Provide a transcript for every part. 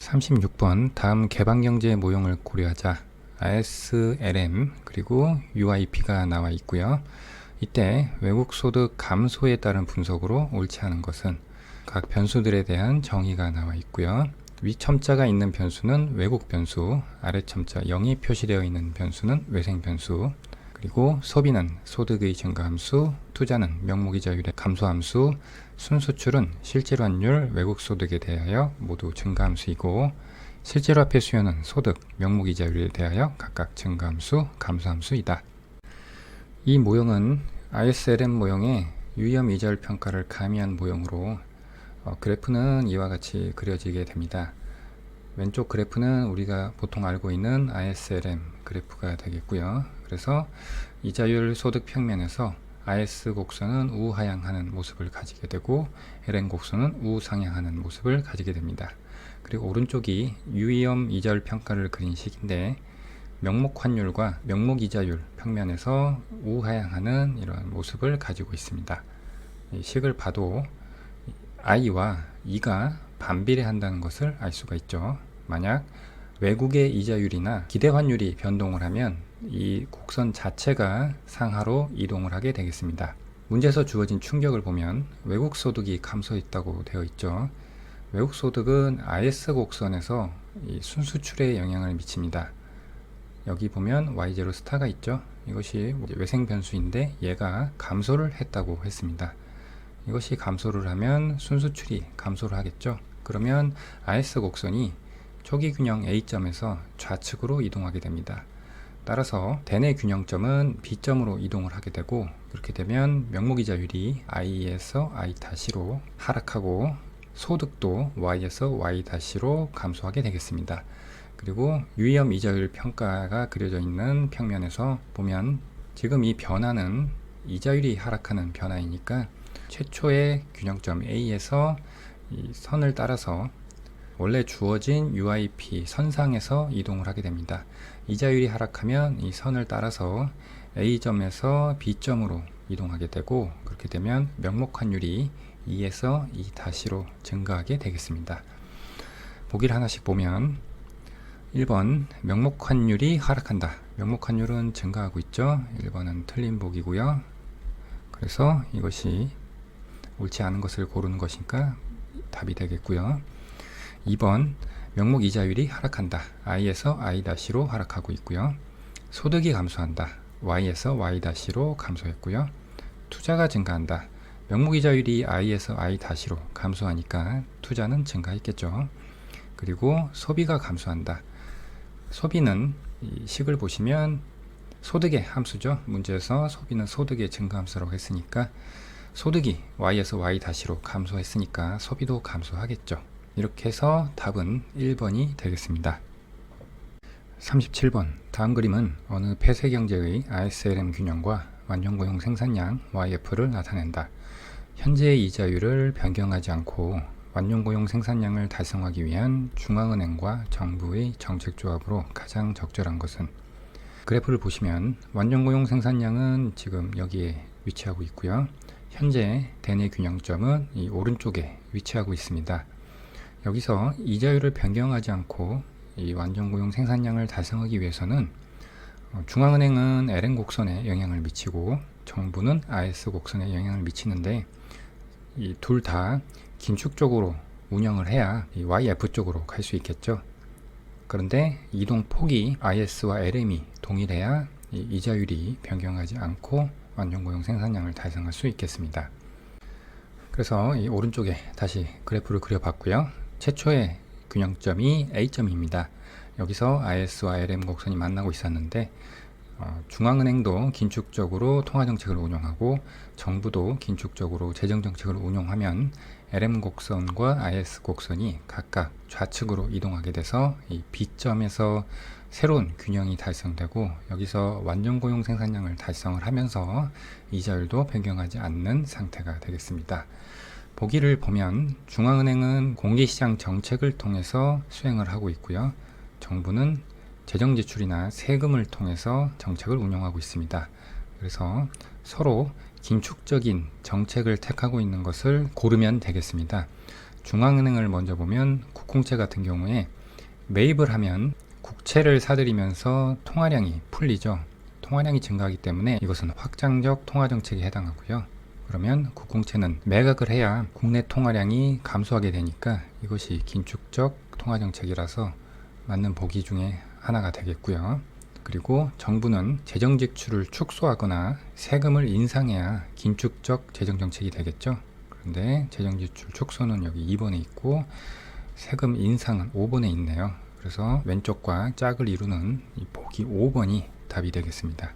36번 다음 개방경제 모형을 고려하자. ISLM 그리고 UIP가 나와 있고요. 이때 외국소득 감소에 따른 분석으로 옳지 않은 것은 각 변수들에 대한 정의가 나와 있고요. 위 첨자가 있는 변수는 외국 변수, 아래 첨자 0이 표시되어 있는 변수는 외생 변수, 그리고 소비는 소득의 증가함수, 투자는 명목이자율의 감소함수, 순수출은 실제로 환율 외국 소득에 대하여 모두 증가함수이고, 실제로 화폐 수요는 소득, 명목이자율에 대하여 각각 증가함수, 감소함수이다. 이 모형은 ISLM 모형의 유의엄 이자율 평가를 가미한 모형으로 그래프는 이와 같이 그려지게 됩니다. 왼쪽 그래프는 우리가 보통 알고 있는 ISLM 그래프가 되겠고요. 그래서 이자율 소득 평면에서 IS 곡선은 우하향하는 모습을 가지게 되고 LM 곡선은 우상향하는 모습을 가지게 됩니다. 그리고 오른쪽이 유의엄 이자율 평가를 그린 식인데 명목 환율과 명목 이자율 평면에서 우하향하는 이런 모습을 가지고 있습니다. 이 식을 봐도 I와 E가 반비례한다는 것을 알 수가 있죠. 만약 외국의 이자율이나 기대 환율이 변동을 하면 이 곡선 자체가 상하로 이동을 하게 되겠습니다. 문제에서 주어진 충격을 보면 외국 소득이 감소했다고 되어 있죠. 외국 소득은 IS 곡선에서 이 순수출에 영향을 미칩니다. 여기 보면 Y0 스타가 있죠. 이것이 외생 변수인데 얘가 감소를 했다고 했습니다. 이것이 감소를 하면 순수출이 감소를 하겠죠. 그러면 IS 곡선이 초기 균형 A점에서 좌측으로 이동하게 됩니다. 따라서 대내 균형점은 B점으로 이동을 하게 되고, 그렇게 되면 명목이자율이 I에서 I-로 하락하고 소득도 Y에서 Y-로 감소하게 되겠습니다. 그리고 유의엄 이자율 평가가 그려져 있는 평면에서 보면 지금 이 변화는 이자율이 하락하는 변화이니까 최초의 균형점 A에서 이 선을 따라서 원래 주어진 UIP 선상에서 이동을 하게 됩니다. 이자율이 하락하면 이 선을 따라서 A점에서 B점으로 이동하게 되고, 그렇게 되면 명목 환율이 2에서 2-로 증가하게 되겠습니다. 보기를 하나씩 보면 1번 명목 환율이 하락한다. 명목 환율은 증가하고 있죠. 1번은 틀린 보기고요. 그래서 이것이 옳지 않은 것을 고르는 것이니까 답이 되겠고요. 2번 명목 이자율이 하락한다. I에서 I-로 하락하고 있고요. 소득이 감소한다. Y에서 Y-로 감소했고요. 투자가 증가한다. 명목 이자율이 I에서 I-로 감소하니까 투자는 증가했겠죠. 그리고 소비가 감소한다. 소비는 이 식을 보시면 소득의 함수죠. 문제에서 소비는 소득의 증가함수라고 했으니까 소득이 Y에서 Y-로 감소했으니까 소비도 감소하겠죠. 이렇게 해서 답은 1번이 되겠습니다. 37번 다음 그림은 어느 폐쇄경제의 ISLM 균형과 완전고용 생산량 YF를 나타낸다. 현재의 이자율을 변경하지 않고 완전고용 생산량을 달성하기 위한 중앙은행과 정부의 정책조합으로 가장 적절한 것은, 그래프를 보시면 완전고용 생산량은 지금 여기에 위치하고 있고요. 현재 대내 균형점은 이 오른쪽에 위치하고 있습니다. 여기서 이자율을 변경하지 않고 이 완전고용 생산량을 달성하기 위해서는 중앙은행은 LN 곡선에 영향을 미치고 정부는 IS 곡선에 영향을 미치는데, 이 둘 다 긴축적으로 운영을 해야 이 YF 쪽으로 갈 수 있겠죠. 그런데 이동 폭이 IS와 LM이 동일해야 이 이자율이 변경하지 않고 완전고용 생산량을 달성할 수 있겠습니다. 그래서 이 오른쪽에 다시 그래프를 그려봤고요. 최초의 균형점이 A점입니다. 여기서 IS와 LM 곡선이 만나고 있었는데 중앙은행도 긴축적으로 통화정책을 운영하고 정부도 긴축적으로 재정정책을 운영하면 LM 곡선과 IS 곡선이 각각 좌측으로 이동하게 돼서 이 B점에서 새로운 균형이 달성되고, 여기서 완전고용 생산량을 달성을 하면서 이자율도 변경하지 않는 상태가 되겠습니다. 보기를 보면 중앙은행은 공개시장 정책을 통해서 수행을 하고 있고요. 정부는 재정지출이나 세금을 통해서 정책을 운영하고 있습니다. 그래서 서로 긴축적인 정책을 택하고 있는 것을 고르면 되겠습니다. 중앙은행을 먼저 보면 국공채 같은 경우에 매입을 하면 국채를 사들이면서 통화량이 풀리죠. 통화량이 증가하기 때문에 이것은 확장적 통화정책에 해당하고요. 그러면 국공채는 매각을 해야 국내 통화량이 감소하게 되니까 이것이 긴축적 통화정책이라서 맞는 보기 중에 하나가 되겠고요. 그리고 정부는 재정 지출을 축소하거나 세금을 인상해야 긴축적 재정정책이 되겠죠. 그런데 재정 지출 축소는 여기 2번에 있고 세금 인상은 5번에 있네요. 그래서 왼쪽과 짝을 이루는 이 보기 5번이 답이 되겠습니다.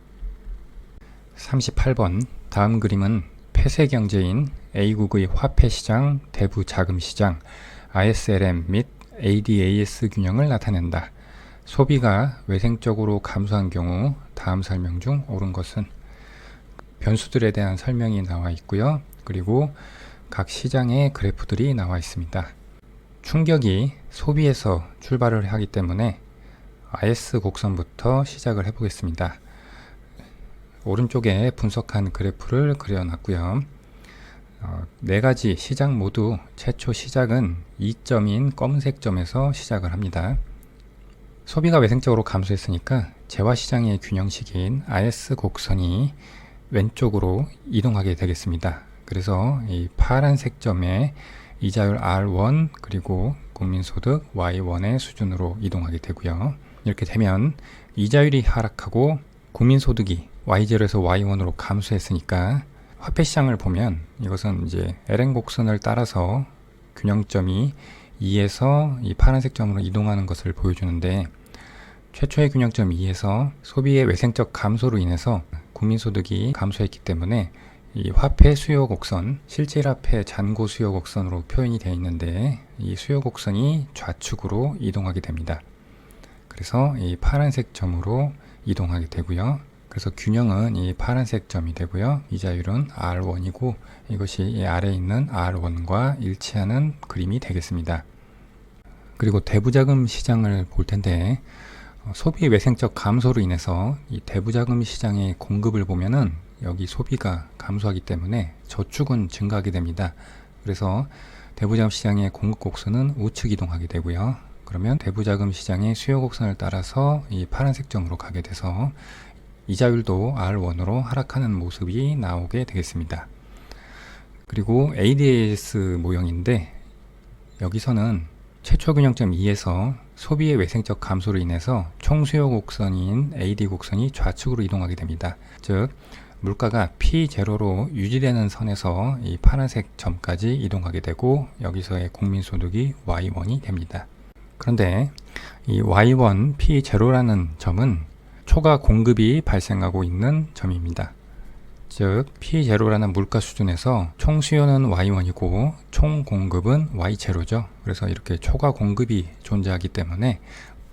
38번 다음 그림은 폐쇄 경제인 A국의 화폐시장, 대부자금시장, ISLM 및 ADAS 균형을 나타낸다. 소비가 외생적으로 감소한 경우 다음 설명 중 옳은 것은? 변수들에 대한 설명이 나와 있고요. 그리고 각 시장의 그래프들이 나와 있습니다. 충격이 소비에서 출발을 하기 때문에 IS 곡선부터 시작을 해보겠습니다. 오른쪽에 분석한 그래프를 그려놨고요. 네 가지 시장 모두 최초 시작은 2점인 검은색 점에서 시작을 합니다. 소비가 외생적으로 감소했으니까 재화시장의 균형식인 IS 곡선이 왼쪽으로 이동하게 되겠습니다. 그래서 이 파란색 점에 이자율 R1 그리고 국민소득 Y1의 수준으로 이동하게 되고요. 이렇게 되면 이자율이 하락하고 국민소득이 Y0에서 Y1으로 감소했으니까 화폐시장을 보면 이것은 이제 LN 곡선을 따라서 균형점이 2에서 이 파란색 점으로 이동하는 것을 보여주는데 최초의 균형점 2에서 소비의 외생적 감소로 인해서 국민소득이 감소했기 때문에 이 화폐 수요 곡선, 실질화폐 잔고 수요 곡선으로 표현이 되어 있는데 이 수요 곡선이 좌측으로 이동하게 됩니다. 그래서 이 파란색 점으로 이동하게 되고요. 그래서 균형은 이 파란색 점이 되고요. 이자율은 R1이고 이것이 이 아래에 있는 R1과 일치하는 그림이 되겠습니다. 그리고 대부자금 시장을 볼 텐데 소비 외생적 감소로 인해서 이 대부자금 시장의 공급을 보면은 여기 소비가 감소하기 때문에 저축은 증가하게 됩니다. 그래서 대부자금 시장의 공급 곡선은 우측 이동하게 되고요. 그러면 대부자금 시장의 수요 곡선을 따라서 이 파란색 점으로 가게 돼서 이자율도 R1으로 하락하는 모습이 나오게 되겠습니다. 그리고 ADAS 모형인데 여기서는 최초 균형점 2에서 소비의 외생적 감소로 인해서 총수요 곡선인 AD 곡선이 좌측으로 이동하게 됩니다. 즉 물가가 P0로 유지되는 선에서 이 파란색 점까지 이동하게 되고 여기서의 국민소득이 Y1이 됩니다. 그런데 이 Y1 P0라는 점은 초과 공급이 발생하고 있는 점입니다. 즉 P0라는 물가 수준에서 총 수요는 Y1이고 총 공급은 Y0죠. 그래서 이렇게 초과 공급이 존재하기 때문에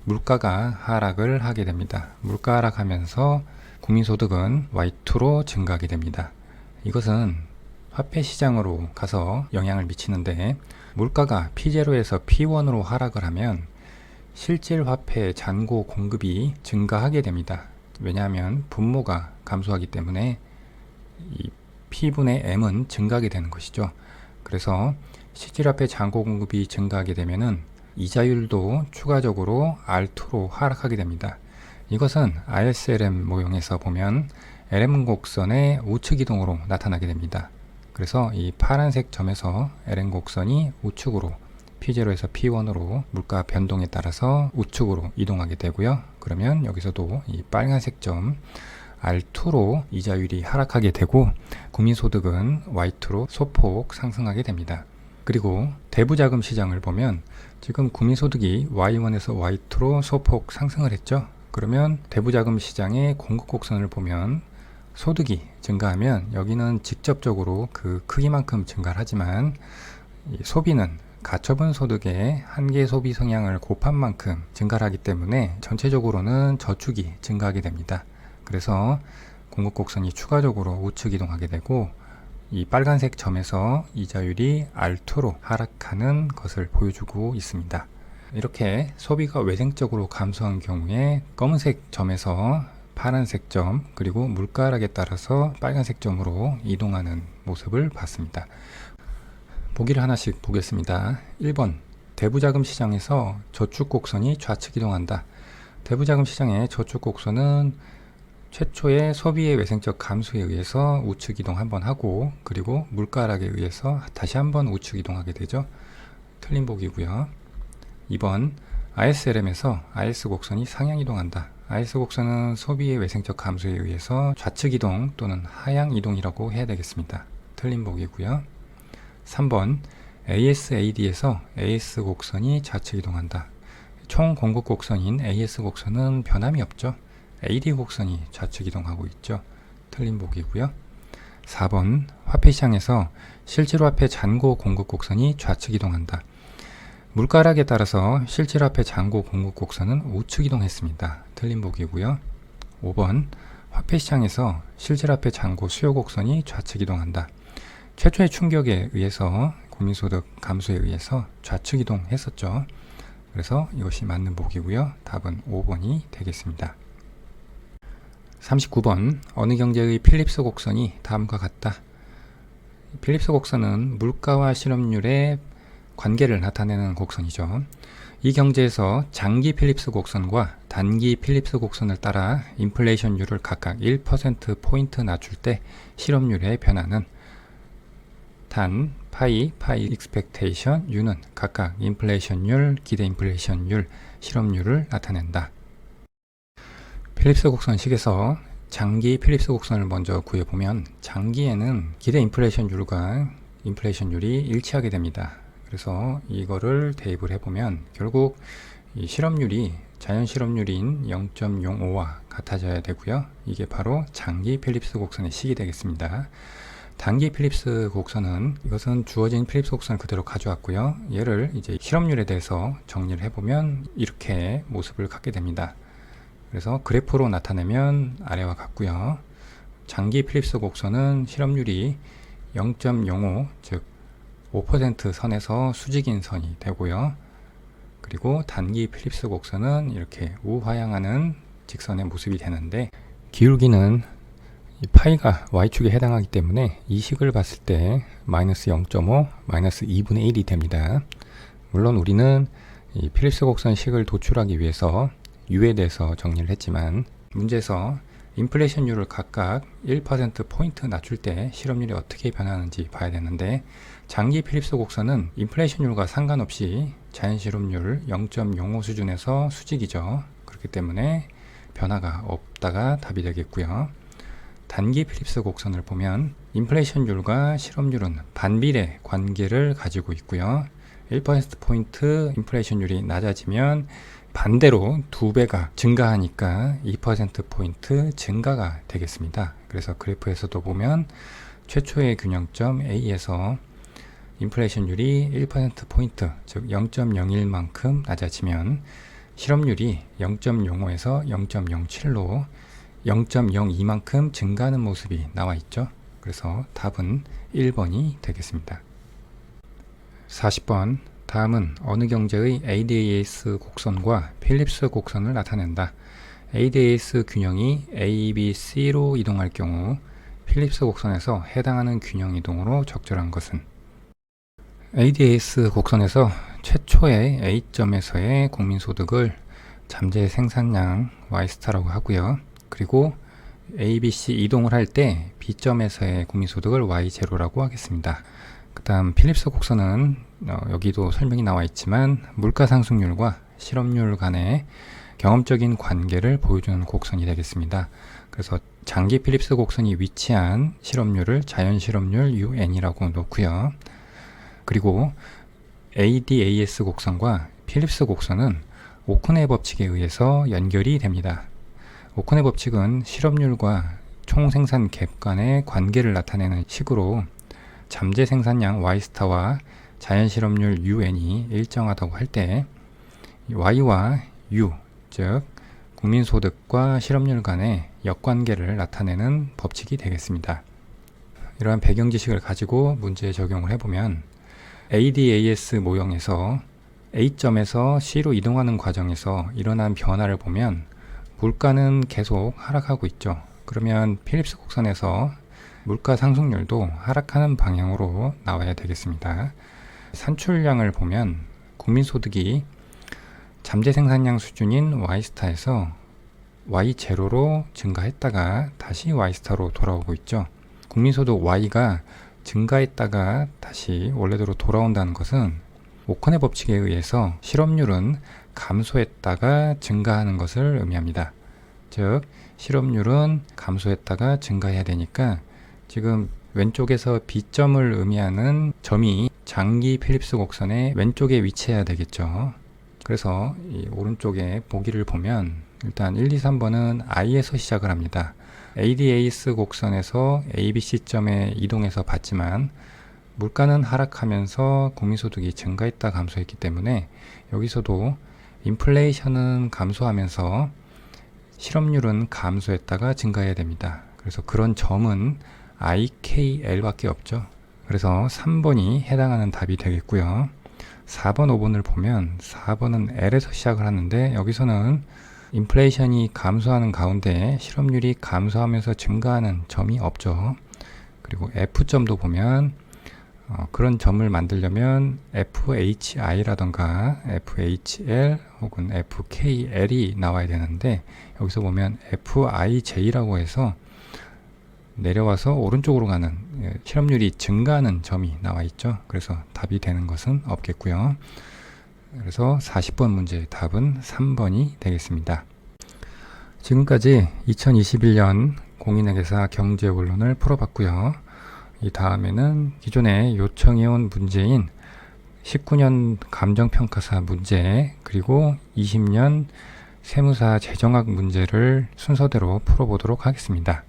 물가가 하락을 하게 됩니다. 물가 하락하면서 국민소득은 Y2로 증가하게 됩니다. 이것은 화폐 시장으로 가서 영향을 미치는데 물가가 P0에서 P1으로 하락을 하면 실질 화폐 잔고 공급이 증가하게 됩니다. 왜냐하면 분모가 감소하기 때문에 이 P분의 M은 증가하게 되는 것이죠. 그래서 실질화폐 잔고 공급이 증가하게 되면은 이자율도 추가적으로 R2로 하락하게 됩니다. 이것은 ISLM 모형에서 보면 LM 곡선의 우측 이동으로 나타나게 됩니다. 그래서 이 파란색 점에서 LM 곡선이 우측으로 P0에서 P1으로 물가 변동에 따라서 우측으로 이동하게 되고요. 그러면 여기서도 이 빨간색 점 R2로 이자율이 하락하게 되고 국민소득은 Y2로 소폭 상승하게 됩니다. 그리고 대부자금 시장을 보면 지금 국민소득이 Y1에서 Y2로 소폭 상승을 했죠. 그러면 대부자금 시장의 공급 곡선을 보면 소득이 증가하면 여기는 직접적으로 그 크기만큼 증가를 하지만 이 소비는 가처분 소득의 한계 소비 성향을 곱한 만큼 증가를 하기 때문에 전체적으로는 저축이 증가하게 됩니다. 그래서 공급 곡선이 추가적으로 우측 이동하게 되고 이 빨간색 점에서 이자율이 R2로 하락하는 것을 보여주고 있습니다. 이렇게 소비가 외생적으로 감소한 경우에 검은색 점에서 파란색 점 그리고 물가 하락에 따라서 빨간색 점으로 이동하는 모습을 봤습니다. 보기를 하나씩 보겠습니다. 1번 대부자금 시장에서 저축 곡선이 좌측 이동한다. 대부자금 시장의 저축 곡선은 최초의 소비의 외생적 감소에 의해서 우측 이동 한번 하고, 그리고 물가 하락에 의해서 다시 한번 우측 이동하게 되죠. 틀린 보기고요. 2번 ISLM에서 IS 곡선이 상향 이동한다. IS 곡선은 소비의 외생적 감소에 의해서 좌측 이동 또는 하향 이동이라고 해야 되겠습니다. 틀린 보기고요. 3번 ASAD에서 AS 곡선이 좌측 이동한다. 총 공급 곡선인 AS 곡선은 변함이 없죠. AD 곡선이 좌측 이동하고 있죠. 틀린 보기고요. 4번 화폐시장에서 실제로 화폐 잔고 공급 곡선이 좌측 이동한다. 물가 하락에 따라서 실제로 화폐 잔고 공급 곡선은 우측 이동했습니다. 틀린 보기고요. 5번 화폐시장에서 실제로 화폐 잔고 수요 곡선이 좌측 이동한다. 최초의 충격에 의해서 국민소득 감소에 의해서 좌측 이동했었죠. 그래서 이것이 맞는 보기고요. 답은 5번이 되겠습니다. 39번 어느 경제의 필립스 곡선이 다음과 같다. 필립스 곡선은 물가와 실업률의 관계를 나타내는 곡선이죠. 이 경제에서 장기 필립스 곡선과 단기 필립스 곡선을 따라 인플레이션율을 각각 1%포인트 낮출 때 실업률의 변화는 단, 파이 익스펙테이션, U는 각각 인플레이션율, 기대 인플레이션율, 실업률을 나타낸다. 필립스 곡선식에서 장기 필립스 곡선을 먼저 구해보면 장기에는 기대 인플레이션율과 인플레이션율이 일치하게 됩니다. 그래서 이거를 대입을 해보면 결국 이 실업률이 자연 실업률인 0.05와 같아져야 되고요. 이게 바로 장기 필립스 곡선의 식이 되겠습니다. 단기 필립스 곡선은 이것은 주어진 필립스 곡선을 그대로 가져왔고요. 얘를 이제 실업률에 대해서 정리를 해보면 이렇게 모습을 갖게 됩니다. 그래서 그래프로 나타내면 아래와 같고요. 장기 필립스 곡선은 실업률이 0.05, 즉 5% 선에서 수직인 선이 되고요. 그리고 단기 필립스 곡선은 이렇게 우하향하는 직선의 모습이 되는데, 기울기는 이 파이가 y축에 해당하기 때문에 이 식을 봤을 때 마이너스 0.5, 마이너스 2분의 1이 됩니다. 물론 우리는 이 필립스 곡선 식을 도출하기 위해서 U에 대해서 정리를 했지만, 문제에서 인플레이션율을 각각 1%포인트 낮출 때 실업률이 어떻게 변하는지 봐야 되는데, 장기 필립스 곡선은 인플레이션율과 상관없이 자연 실업률 0.05 수준에서 수직이죠. 그렇기 때문에 변화가 없다가 답이 되겠고요. 단기 필립스 곡선을 보면 인플레이션율과 실업률은 반비례 관계를 가지고 있고요. 1%포인트 인플레이션율이 낮아지면 반대로 2배가 증가하니까 2%포인트 증가가 되겠습니다. 그래서 그래프에서도 보면 최초의 균형점 A에서 인플레이션율이 1%포인트, 즉 0.01만큼 낮아지면 실업률이 0.05에서 0.07로 0.02만큼 증가하는 모습이 나와 있죠. 그래서 답은 1번이 되겠습니다. 40번 다음은 어느 경제의 ADAS 곡선과 필립스 곡선을 나타낸다. ADAS 균형이 A, B, C로 이동할 경우 필립스 곡선에서 해당하는 균형 이동으로 적절한 것은? ADAS 곡선에서 최초의 A점에서의 국민소득을 잠재 생산량 Y스타라고 하고요. 그리고 A, B, C 이동을 할 때 B점에서의 국민소득을 Y0라고 하겠습니다. 그 다음 필립스 곡선은 여기도 설명이 나와 있지만 물가상승률과 실업률 간의 경험적인 관계를 보여주는 곡선이 되겠습니다. 그래서 장기 필립스 곡선이 위치한 실업률을 자연 실업률 UN이라고 놓고요. 그리고 ADAS 곡선과 필립스 곡선은 오크네 법칙에 의해서 연결이 됩니다. 오크네 법칙은 실업률과 총생산 갭 간의 관계를 나타내는 식으로 잠재 생산량 Y스타와 자연 실업률 UN이 일정하다고 할 때 Y와 U, 즉 국민소득과 실업률 간의 역관계를 나타내는 법칙이 되겠습니다. 이러한 배경 지식을 가지고 문제에 적용을 해보면 ADAS 모형에서 A점에서 C로 이동하는 과정에서 일어난 변화를 보면 물가는 계속 하락하고 있죠. 그러면 필립스 곡선에서 물가 상승률도 하락하는 방향으로 나와야 되겠습니다. 산출량을 보면 국민소득이 잠재 생산량 수준인 Y스타에서 Y0로 증가했다가 다시 Y스타로 돌아오고 있죠. 국민소득 Y가 증가했다가 다시 원래대로 돌아온다는 것은 오컨의 법칙에 의해서 실업률은 감소했다가 증가하는 것을 의미합니다. 즉 실업률은 감소했다가 증가해야 되니까 지금 왼쪽에서 B점을 의미하는 점이 장기 필립스 곡선의 왼쪽에 위치해야 되겠죠. 그래서 이 오른쪽에 보기를 보면 일단 1, 2, 3번은 I에서 시작을 합니다. ADAS 곡선에서 ABC점에 이동해서 봤지만 물가는 하락하면서 국민소득이 증가했다 감소했기 때문에 여기서도 인플레이션은 감소하면서 실업률은 감소했다가 증가해야 됩니다. 그래서 그런 점은 IKL 밖에 없죠. 그래서 3번이 해당하는 답이 되겠고요. 4번, 5번을 보면 4번은 L에서 시작을 하는데 여기서는 인플레이션이 감소하는 가운데 실업률이 감소하면서 증가하는 점이 없죠. 그리고 F점도 보면 그런 점을 만들려면 FHI라던가 FHL 혹은 FKL이 나와야 되는데 여기서 보면 FIJ라고 해서 내려와서 오른쪽으로 가는 실업률이 증가하는 점이 나와 있죠. 그래서 답이 되는 것은 없겠고요. 그래서 40번 문제의 답은 3번이 되겠습니다. 지금까지 2021년 공인회계사 경제원론을 풀어봤고요. 이 다음에는 기존에 요청해온 문제인 19년 감정평가사 문제 그리고 20년 세무사 재정학 문제를 순서대로 풀어보도록 하겠습니다.